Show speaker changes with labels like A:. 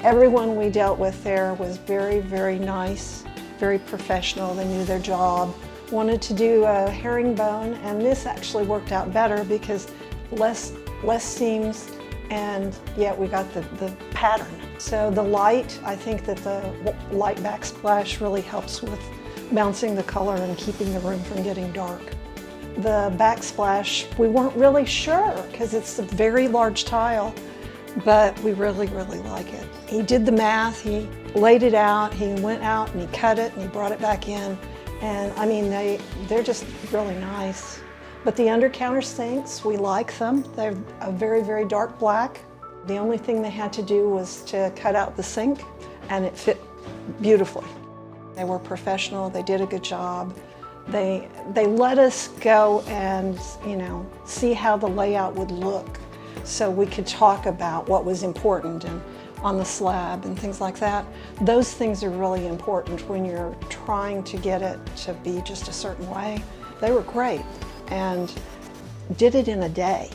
A: Everyone we dealt with there was very, very nice, very professional. They knew their job. Wanted to do a herringbone, and this actually worked out better because less seams, and yet we got the pattern. So the light, I think that the light backsplash really helps with bouncing the color and keeping the room from getting dark. The backsplash, we weren't really sure because it's a very large tile, but we really, really like it. He did the math, he laid it out, he went out and he cut it and he brought it back in. And I mean, they're just really nice. But the under-counter sinks, we like them. They're a very, very dark black. The only thing they had to do was to cut out the sink, and it fit beautifully. They were professional, they did a good job. They let us go and, you know, see how the layout would look so we could talk about what was important and on the slab and things like that. Those things are really important when you're trying to get it to be just a certain way. They were great and did it in a day.